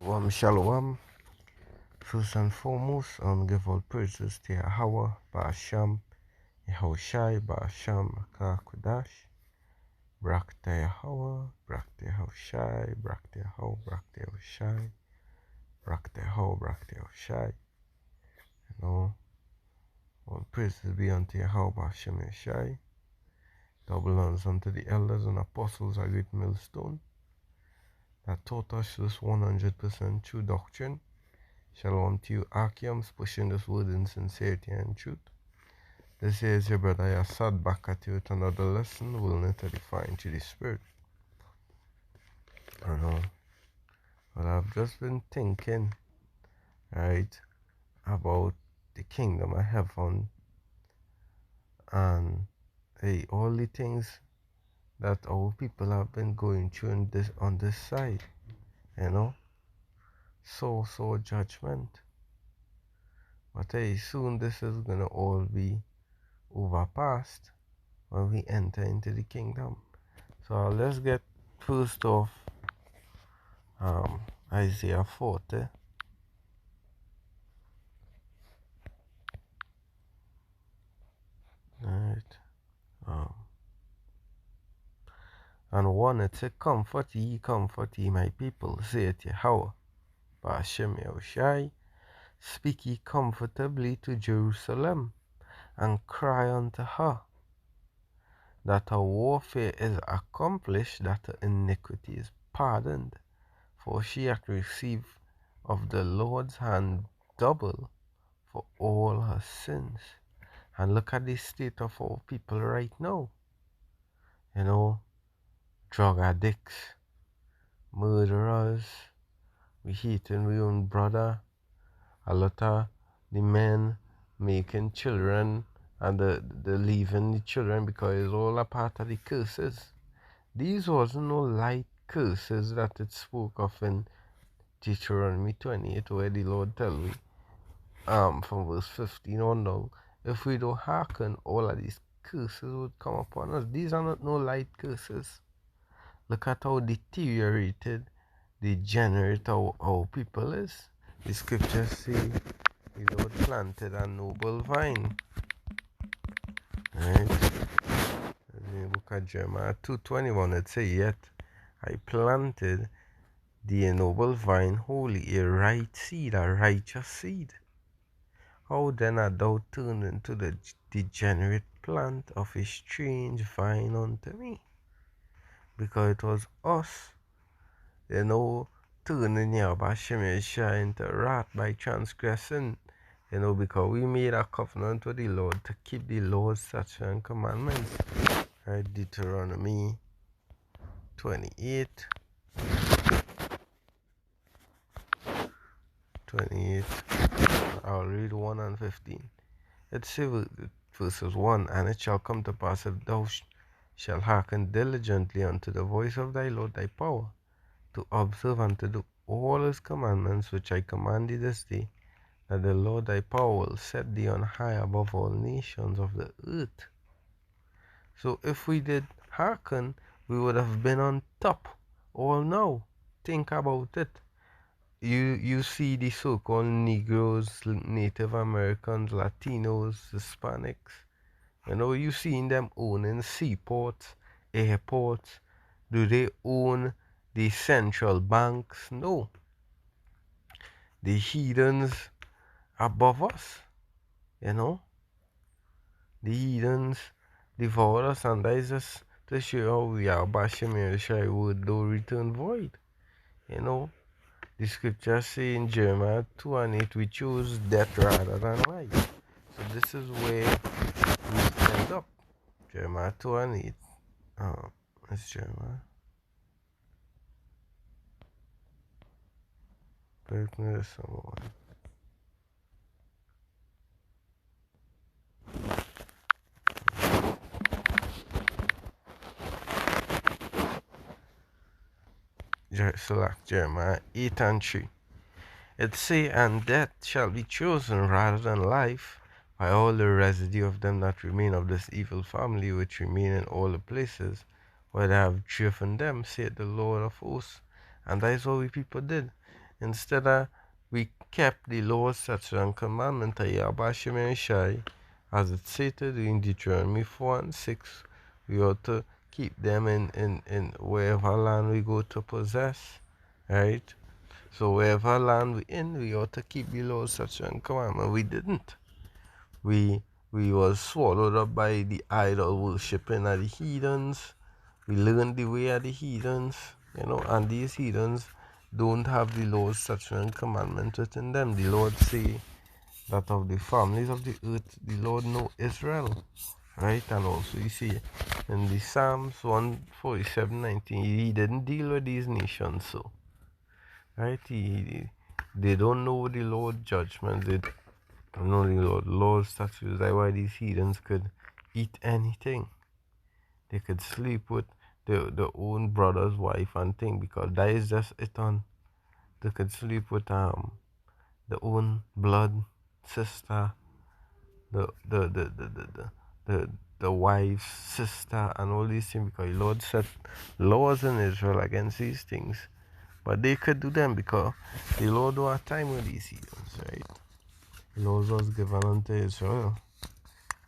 Shalom. First and foremost, give all praises to Yahweh, Ba'asham, Yehoshai, Ba'asham, Kakodash, Brakta Yahweh, Brakta Yehoshai, Brakta Yahweh, Brakta Yehoshai, Brakta Yahweh, Brakta Yehoshai. All praises be unto Yahweh, Ba'asham Yehoshai. Double honors unto the elders and apostles, a great millstone, that taught us this 100% true doctrine. Shalom to you, Akiams, pushing this word in sincerity and truth. This is your brother Yasad back at you with another lesson, willing to define to the spirit. I know. But I've just been thinking, right, about the kingdom of heaven and all the things that our people have been going through on this side, So judgment. But soon this is gonna all be overpassed when we enter into the kingdom. So let's get first off Isaiah 40. Right. And 1 it says, comfort ye, my people, saith Yahweh, Ba'ashem Yahushai, speak ye comfortably to Jerusalem, and cry unto her, that her warfare is accomplished, that her iniquity is pardoned, for she hath received of the Lord's hand double for all her sins. And look at the state of our people right now. Drug addicts, murderers, we hating we own brother. A lot of the men making children and the leaving the children because it's all a part of the curses. These wasn't no light curses that it spoke of in Deuteronomy 28, where the Lord tell me, from verse 15 on down, if we don't hearken, all of these curses would come upon us. These are not no light curses. Look at how deteriorated, degenerate our people is. The scriptures say the Lord planted a noble vine. Right? In the book of Jeremiah 2:21 it says, yet I planted the noble vine holy, a right seed, a righteous seed. How then art thou turned into the degenerate plant of a strange vine unto me? Because it was us, turning Yahweh into wrath by transgressing, because we made a covenant with the Lord to keep the Lord's statutes and commandments. Right, Deuteronomy 28. I'll read 1 and 15. It says, verses 1, and it shall come to pass, if thou shalt hearken diligently unto the voice of thy Lord thy power, to observe and to do all his commandments which I command thee this day, that the Lord thy power will set thee on high above all nations of the earth. So if we did hearken, we would have been on top all now. Think about it. You see the so-called Negroes, Native Americans, Latinos, Hispanics, you seeing them owning seaports, airports. Do they own the central banks? No. The heathens above us, the heathens devour us, and that is just to show how we are bashing Shai word though return void. The scriptures say in Jeremiah 2 and 8, we choose death rather than life. So this is where we end up. Jeremiah 2 and 8. It's Jeremiah. Breaking someone. Select Jeremiah 8 and 3. It say, and death shall be chosen rather than life by all the residue of them that remain of this evil family, which remain in all the places where they have driven them, saith the Lord of hosts. And that is what we people did. Instead of we kept the laws, statutes, and commandments of Yahweh Shem Shai, as it stated in Deuteronomy 4 and 6, we ought to keep them in wherever land we go to possess, right? So wherever land we in, we ought to keep the laws, statutes, and commandments. We didn't. We we was swallowed up by the idol worshipping of the heathens. We learned the way of the heathens, and these heathens don't have the laws, statutes, and commandments within them. The Lord say that of the families of the earth, the Lord know Israel, right? And also you see in the Psalms 147:19, he didn't deal with these nations, so right? They don't know the Lord judgments. They don't know the Lord statutes. That's why these heathens could eat anything. They could sleep with their own brother's wife and thing, because that is just it on. They could sleep with their own blood sister, the wife's sister, and all these things, because the Lord set laws in Israel against these things. But they could do them because the Lord don't have time with these heathens, right? The laws was given unto Israel,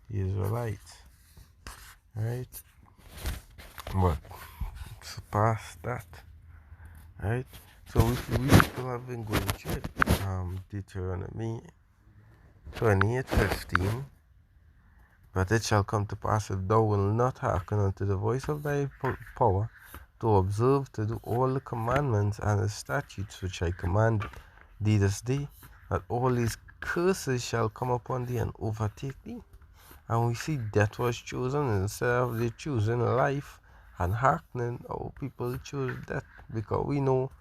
the Israelites, right? But it's past that, right? So we still have been going through it. Deuteronomy 28:15. But it shall come to pass, if thou wilt not hearken unto the voice of thy power, to observe to do all the commandments and the statutes which I command thee this day, that all these curses shall come upon thee and overtake thee. And we see death was chosen instead of they choosing life and hearkening. Our people choose death, because we know,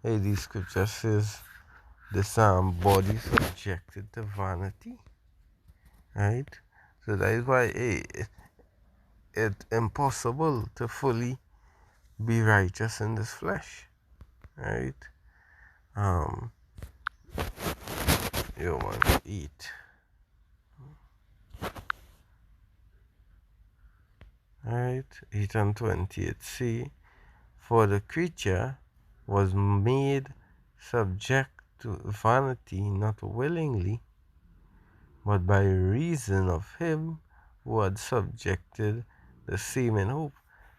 the scripture says this body subjected to vanity, right? So that is why it's impossible to fully be righteous in this flesh, right? You want to eat, right? 8 and 20, it see, for the creature was made subject to vanity, not willingly, but by reason of him who had subjected the same in hope.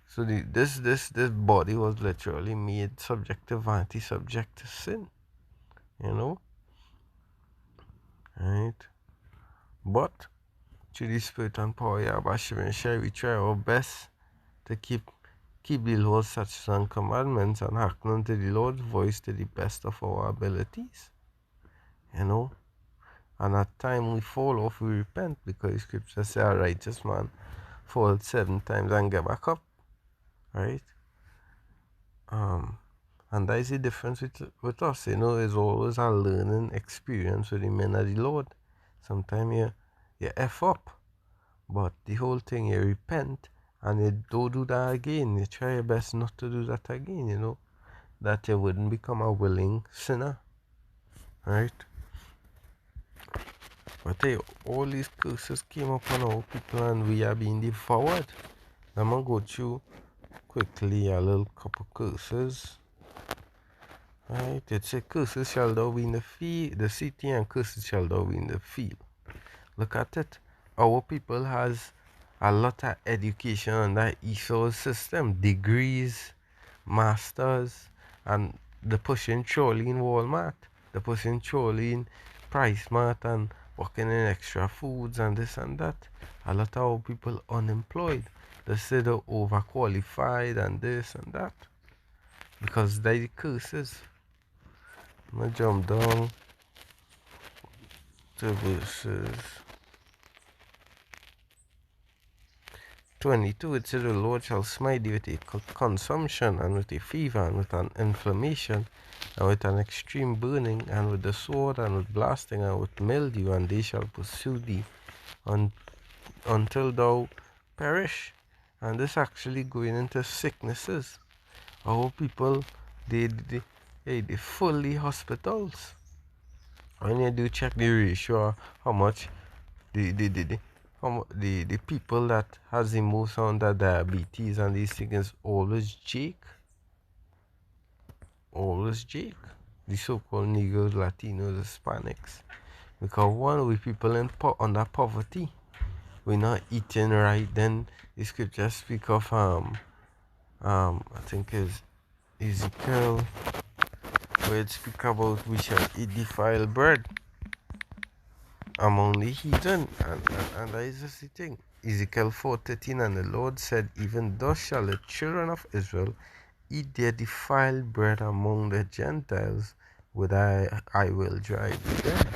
So this body was literally made subject to vanity, subject to sin, right? But through the Spirit and power, Yahweh Shai, we try our best to keep the Lord's statutes and commandments and hearken unto the Lord's voice to the best of our abilities, And at time we fall off, we repent, because the scripture says a righteous man falls 7 times and get back up, right? And that is the difference with us, it's always a learning experience with the men of the Lord. Sometimes you F up, but the whole thing, you repent and you don't do that again. You try your best not to do that again, that you wouldn't become a willing sinner, right? But hey, all these curses came upon our people and we are being devoured. I'm going to go through quickly a little couple curses. Right, it says, curses shall thou be in the city, and curses shall thou be in the field. Look at it. Our people has a lot of education on that Esau system, degrees, masters, and the pushing trolley in Walmart, the pushing trolley in Price Mart, and working in extra foods and this and that. A lot of our people unemployed. They say they're overqualified and this and that, because they the curses. I'm gonna jump down to verses 22. It says, the Lord shall smite thee with a consumption, and with a fever, and with an inflammation, and with an extreme burning, and with the sword, and with blasting, and with mildew, and they shall pursue thee until thou perish. And this actually going into sicknesses. Our people, they full the hospitals. When you do check the ratio, how much the people that has the most on the diabetes and these things always Jake. the so-called Negroes, Latinos, Hispanics. Because one, we people under poverty. We're not eating right. Then the scripture speak of I think is Ezekiel, where it speak about we shall eat defiled bread among the heathen, and that is just the thing. Ezekiel 4:13, and the Lord said, even thus shall the children of Israel eat their defiled bread among the Gentiles, whither I will drive them.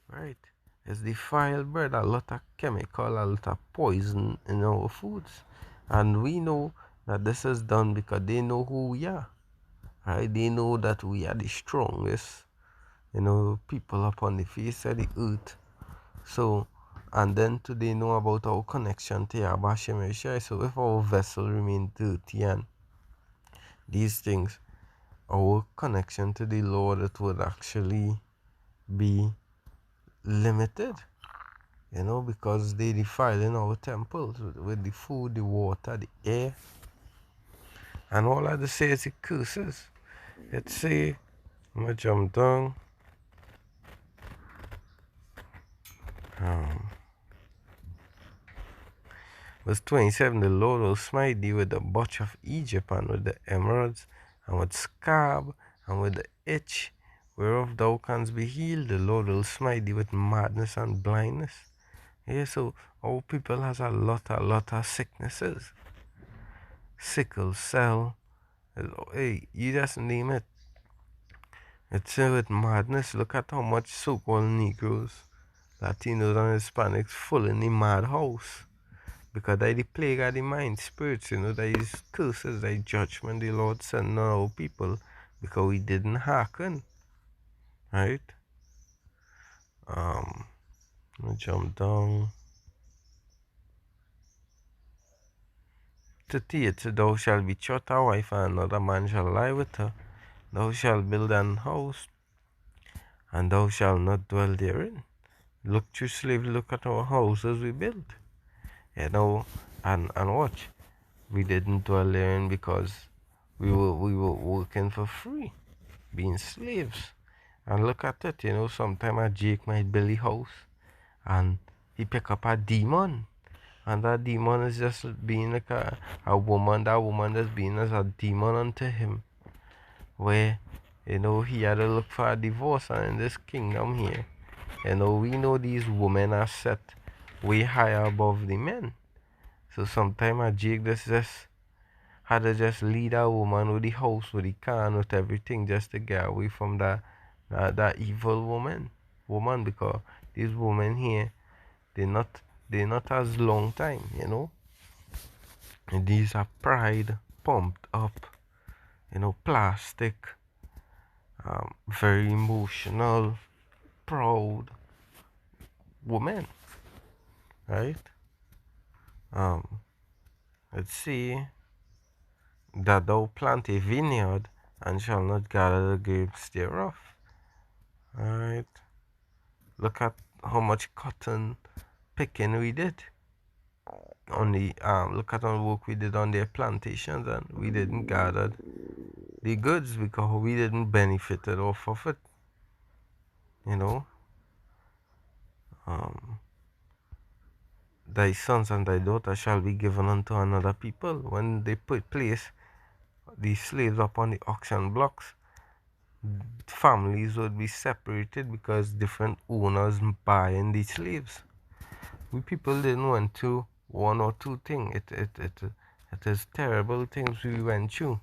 Right? It's defiled bread, a lot of chemical, a lot of poison in our foods. And we know that this is done because they know who we are. Right? They know that we are the strongest, people upon the face of the earth. So, and then today know about our connection to Yahweh Shem Yeshai. So if our vessel remain dirty and these things, our connection to the Lord, it would actually be limited, because they defiling our temples with the food, the water, the air, and all I just say is the curses. Let's say, I'm gonna jump down. Um, Verse 27, the Lord will smite thee with the botch of Egypt, and with the emeralds, and with scab, and with the itch, whereof thou canst be healed. The Lord will smite thee with madness and blindness. Yeah, so our people has a lot of sicknesses. Sickle cell. Hey, you just name it. It's with madness. Look at how much so-called Negroes, Latinos, and Hispanics full in the madhouse. Because that the plague of the mind spirits, that is curses, that judgment the Lord sent on our people because we didn't hearken. Right? I'll jump down. 38. Thou shalt be shut a wife, and another man shall lie with her. Thou shalt build an house, and thou shalt not dwell therein. Look, true slave, look at our houses we built. And watch. We didn't dwell therein because we were working for free, being slaves. And look at it, sometimes a Jake might build a house and he pick up a demon. And that demon is just being like a woman, that woman is being as a demon unto him. Where, he had to look for a divorce, and in this kingdom here, we know these women are set way higher above the men. So sometimes a Jake just had to just lead a woman with the house, with the car, with everything, just to get away from that evil woman, because these women here, they're not as long time, and these are pride pumped up, plastic, very emotional, proud women, right? um let's see, that thou plant a vineyard and shall not gather the grapes thereof. Right? Look at how much cotton picking we did on the look at all the work we did on their plantations, and we didn't gather the goods because we didn't benefit off of it. You know, um, thy sons and thy daughters shall be given unto another people. When they place the slaves upon the auction blocks, families would be separated because different owners buying the slaves. We people didn't went to one or two things. It is terrible things we went through.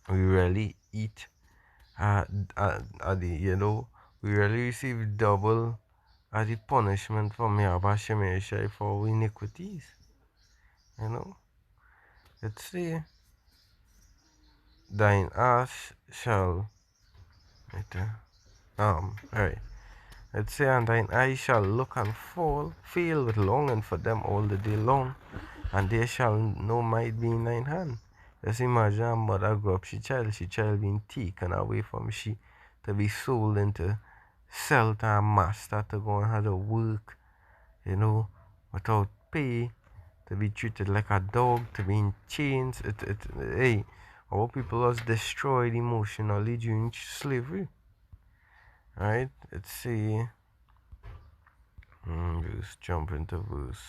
We really eat we really receive double the punishment from Yahweh Shem Yeshai for our iniquities. Let's see. Thine ass shall alright. Let's say, and thine eyes shall look and fail with longing for them all the day long, and there shall no might be in thine hand. Just imagine a mother grow up, she child being taken away from she to be sold into sell to a master to go and have to work, without pay, to be treated like a dog, to be in chains. Hey, our people was destroyed emotionally during slavery. Right? Let's see. Just jump into verse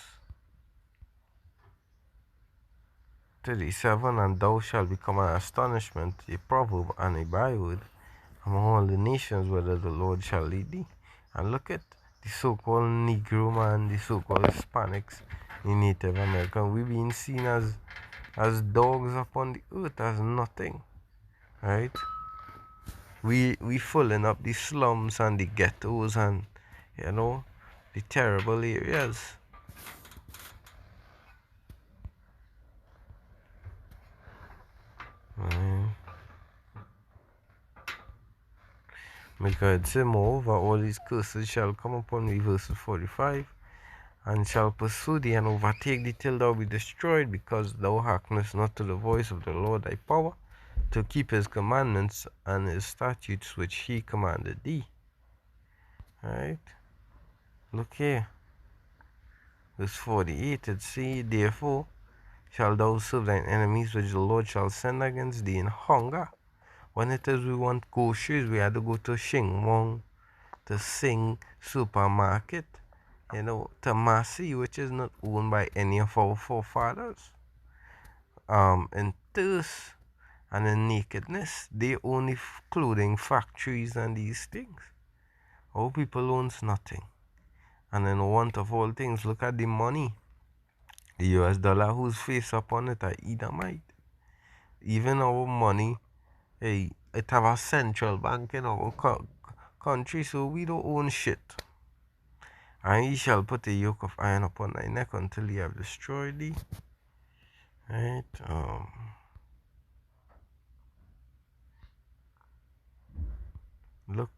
37. And thou shalt become an astonishment, a proverb, and a byword among all the nations, whether the Lord shall lead thee. And look at the so-called Negro man, the so-called Hispanics, the Native American. We've been seen as dogs upon the earth, as nothing, right? We filling up the slums and the ghettos and the terrible areas. Right. Because it says, moreover, all these curses shall come upon me, verse 45, and shall pursue thee and overtake thee till thou be destroyed, because thou hearkenest not to the voice of the Lord thy power, to keep his commandments and his statutes which he commanded thee. Right? Look here. Verse 48, it says, therefore shalt thou serve thine enemies which the Lord shall send against thee in hunger. When it is we want groceries, we had to go to Shing Wong, to Sing supermarket, to Massey, which is not owned by any of our forefathers. In thirst and in nakedness, they own the clothing factories and these things. Our people owns nothing. And in want of all things, look at the money. The US dollar, whose face upon it, are Edomite. Even our money, hey, it have a central bank in our country, so we don't own shit. And he shall put a yoke of iron upon thy neck until he have destroyed thee. Right?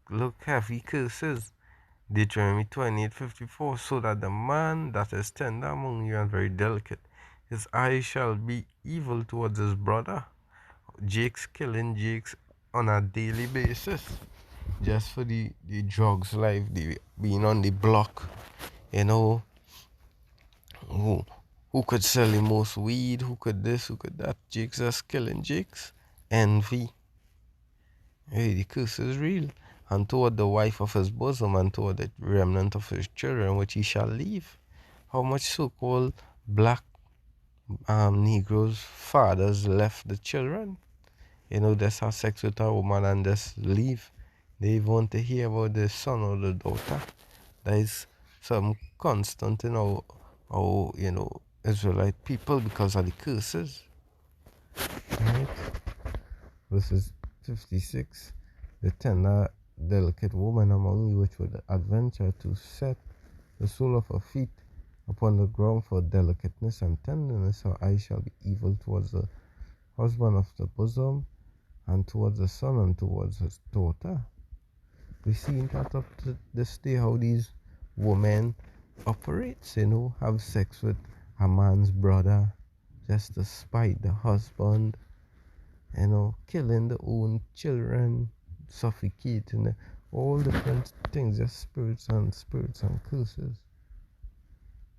Look heavy curses. Deuteronomy 28:54. So that the man that is tender among you and very delicate, his eyes shall be evil towards his brother. Jake's killing Jake's on a daily basis. Just for the drugs life, the being on the block, you know, who who could sell the most weed, who could this, who could that. Jake's just killing Jake's. Envy. Hey, the curse is real. And toward the wife of his bosom, and toward the remnant of his children, which he shall leave. How much so-called black Negroes fathers left the children? Just have sex with a woman and just leave. They want to hear about the son or the daughter. There is some constant in our Israelite people because of the curses. Right? Verses 56. The tender, delicate woman among you which would adventure to set the sole of her feet upon the ground for delicateness and tenderness, her eyes shall be evil towards the husband of the bosom, and towards the son, and towards his daughter. We see that up to this day how these women operates, have sex with a man's brother just to spite the husband, killing the own children, suffocating, all different things, just spirits and curses.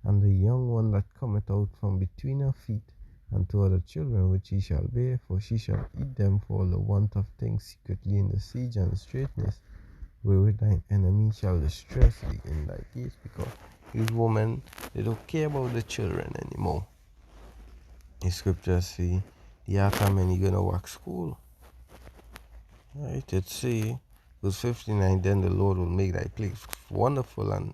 And the young one that cometh out from between her feet, and to other children which he shall bear, for she shall eat them for all the want of things secretly in the siege and straitness, wherewith thine enemy shall distress thee in thy gates, because these women, they don't care about the children anymore. The scriptures say, the after many gonna wax school. Right, it say, verse 59, then the Lord will make thy plagues wonderful, and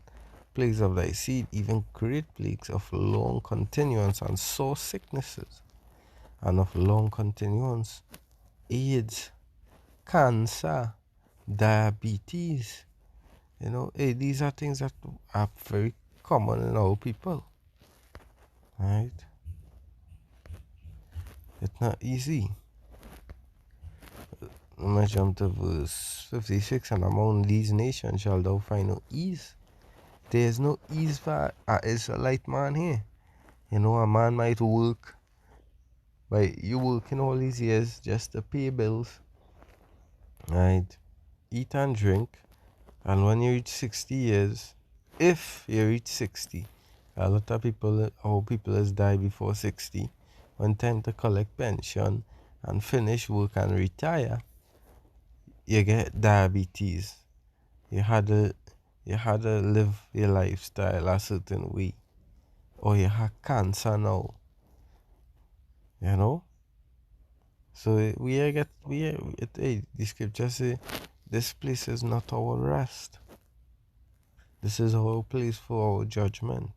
plagues of thy seed, even great plagues of long continuance, and sore sicknesses, and of long continuance, AIDS, cancer, diabetes. These are things that are very common in our people. Right? It's not easy. I'm going to jump to verse 56. And among these nations shall thou find no ease. There is no ease for an Israelite man here. A man might work, but you working all these years just to pay bills, right? Eat and drink. And when you reach 60 years, if you reach 60, a lot of people, our people has died before 60, when time to collect pension and finish work and retire, you get diabetes. You had to you had to live your lifestyle a certain way, or you had cancer now, you know. So the scripture say, this place is not our rest. This is our place for our judgment.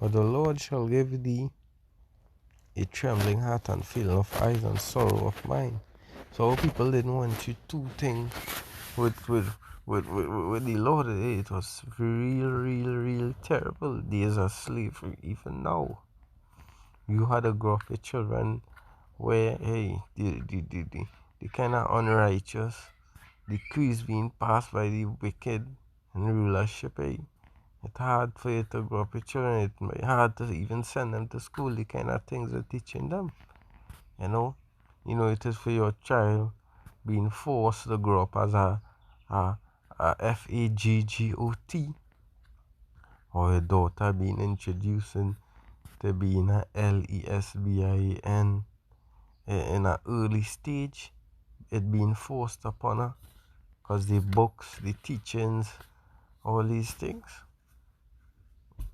But the Lord shall give thee a trembling heart and feeling of eyes and sorrow of mind. So our people didn't want you to think with the Lord. It was real terrible days of slavery. Even now, you had to grow up with children where, hey, the kind of unrighteous decrees being passed by the wicked and rulership, hey. It's hard for you to grow up with children. It's hard to even send them to school, the kind of things they're teaching them, you know. It is for your child being forced to grow up as a, a FAGGOT, or your daughter being introduced to being a LESBIAN in an early stage, it being forced upon her because the books, the teachings, all these things.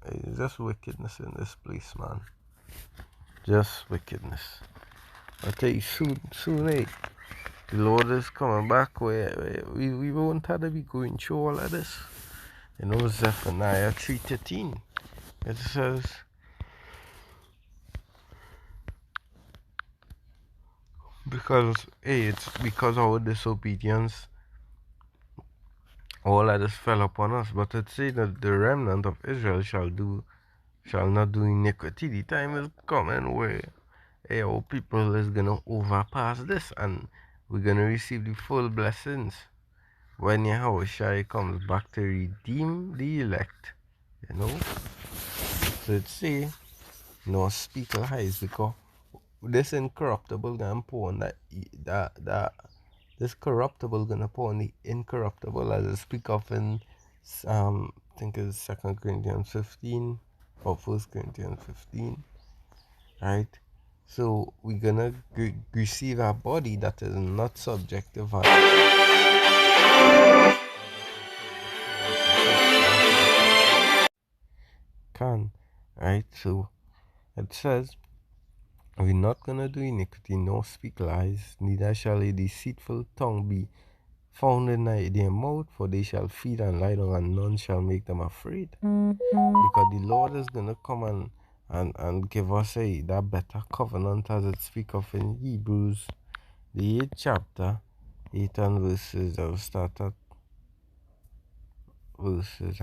It's just wickedness in this place, man. Just wickedness. I tell you, soon, the Lord is coming back where we won't have to be going through all of this. Zephaniah 3:13. It says, it's because of our disobedience, all of this fell upon us. But it says that the remnant of Israel shall not do iniquity. The time is coming where our people is gonna overpass this, and we're gonna receive the full blessings when Yahushua comes back to redeem the elect. So it say, no speak lies, because this incorruptible gonna pour on that this corruptible gonna pour on the incorruptible, as it speak of in I think it's 2 Corinthians 15 or 1 Corinthians 15, right? So we're gonna receive a body that is not subject to violence. Right? So it says, we're not gonna do iniquity, nor speak lies, neither shall a deceitful tongue be found in their mouth, for they shall feed and lie down, and none shall make them afraid. Because the Lord is gonna come and give us that better covenant, as it speak of in Hebrews, the 8th chapter, 8 and verses. I'll start at verses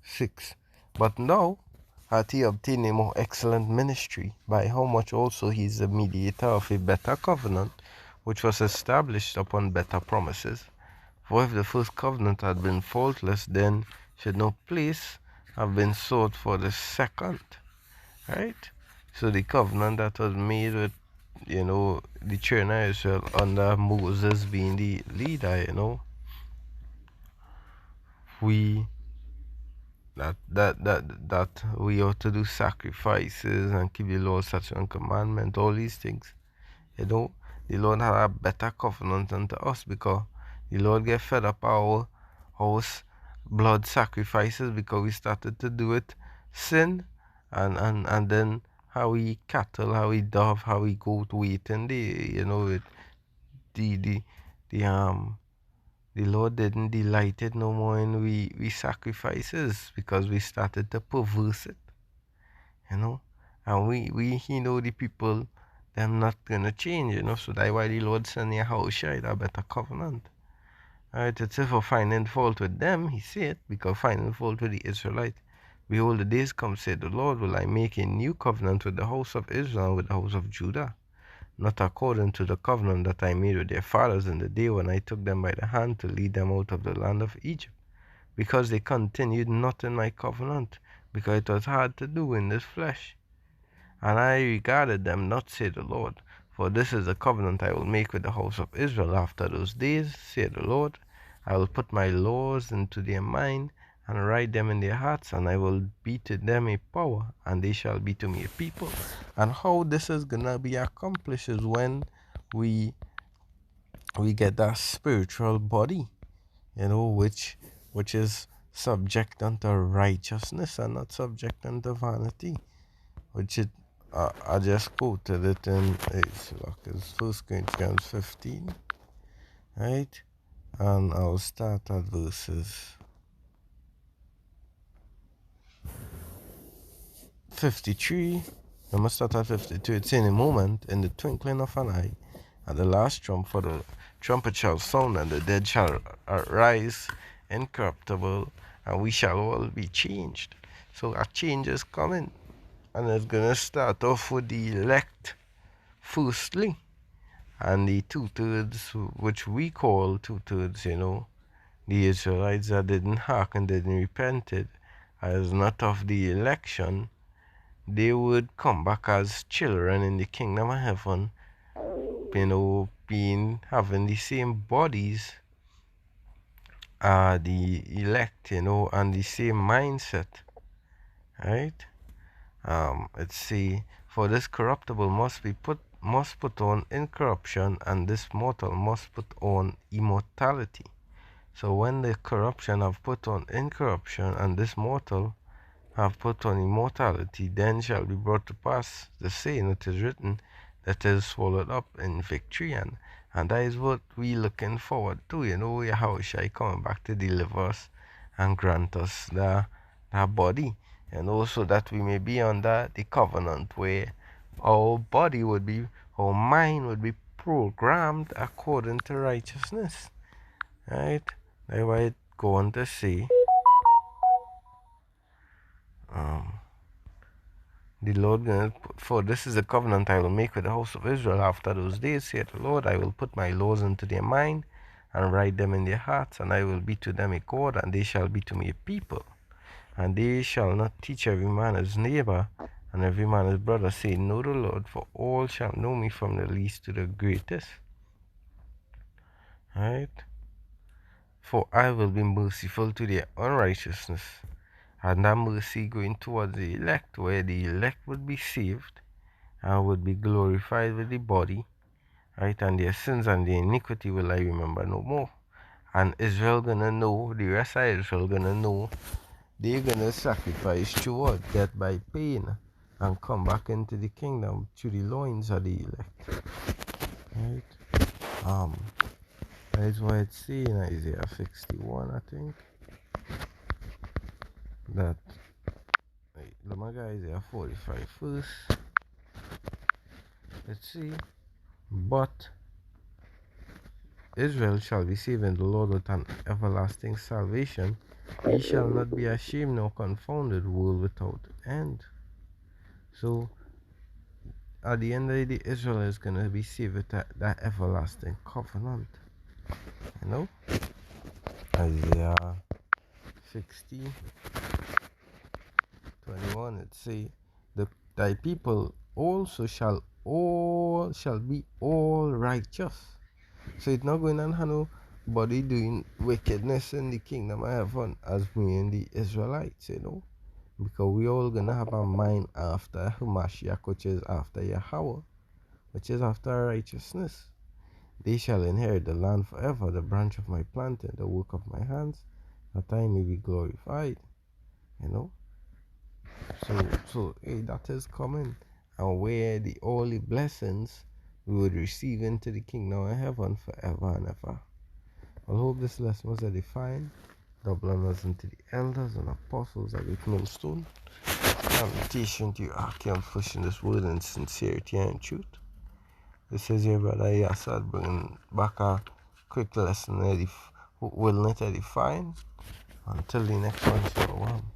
6. But now hath he obtained a more excellent ministry, by how much also he is the mediator of a better covenant, which was established upon better promises. For if the first covenant had been faultless, then should no place have been sought for the second. Right? So the covenant that was made with, the children of Israel under Moses being the leader, we that we ought to do sacrifices and keep the Lord's statutes and commandment, all these things. The Lord had a better covenant unto us, because the Lord get fed up our house blood sacrifices, because we started to do it sin, and then how we cattle, how we dove, how we goat waiting, the the Lord didn't delight it no more in we sacrifices, because we started to perverse it, and we the people, them not gonna change, so that's why the Lord sent Yahushua, a better covenant. Alright, it's for finding fault with them, he said, because finding fault with the Israelites. Behold, the days come, said the Lord, will I make a new covenant with the house of Israel and with the house of Judah, not according to the covenant that I made with their fathers in the day when I took them by the hand to lead them out of the land of Egypt, because they continued not in my covenant, because it was hard to do in this flesh. And I regarded them not, said the Lord. For this is the covenant I will make with the house of Israel after those days, said the Lord. I will put my laws into their mind, and write them in their hearts, and I will be to them a power, and they shall be to me a people. And how this is gonna be accomplished is when we we get that spiritual body, which is subject unto righteousness and not subject unto vanity. Which I just quoted it in it's 1 Corinthians 15, right? And I'll start at verses 53. I must start at 52. It's in a moment, in the twinkling of an eye, at the last trump, for the trumpet shall sound, and the dead shall rise incorruptible, and we shall all be changed. So a change is coming, and it's gonna start off with the elect firstly, and the 2/3, which we call 2/3, the Israelites that didn't hearken, didn't repented, as not of the election, they would come back as children in the kingdom of heaven, having the same bodies, the elect, and the same mindset, right? Let's see. For this corruptible must put on incorruption, and this mortal must put on immortality. So when the corruption have put on incorruption, and this mortal have put on immortality, then shall be brought to pass the saying that is written, that is swallowed up in victory. And that is what we looking forward to, how shall coming back to deliver us and grant us that body, so that we may be under the covenant where our body would be, our mind would be programmed according to righteousness, right? That's why it go on to say, um, the Lord, for this is the covenant I will make with the house of Israel after those days, saith the Lord. I will put my laws into their mind and write them in their hearts, and I will be to them a God, and they shall be to me a people. And they shall not teach every man his neighbor, and every man his brother, saying, Know the Lord, for all shall know me from the least to the greatest. Right? For I will be merciful to their unrighteousness, and that mercy going towards the elect, where the elect would be saved and would be glorified with the body, right? And their sins and their iniquity will I remember no more. And Israel gonna know, the rest of Israel gonna know, they're gonna sacrifice toward death by pain and come back into the kingdom through the loins of the elect. Right? That is why it's saying in Isaiah 61, I think, that let me go Isaiah 45 first. Let's see. But Israel shall be saved in the Lord with an everlasting salvation. He shall not be ashamed nor confounded, world without end. So at the end of the day, Israel is going to be saved with that everlasting covenant. Isaiah 60, 21, it say, thy people also shall be all righteous. So it's not going on nobody doing wickedness in the kingdom of heaven as we in the Israelites, because we all gonna have a mind after Hamashiach, which is after Yahweh, which is after righteousness. They shall inherit the land forever, the branch of my planting, the work of my hands, that I may be glorified. So that is coming, and where the only blessings we would receive into the kingdom of heaven forever and ever. I hope this lesson was edifying. Double honors unto the elders and apostles of the millstone. Salutation to you, Archeon, pushing this word in sincerity and truth. This is your brother Yassad bringing back a quick lesson, will not edifying. Until the next one, shalom.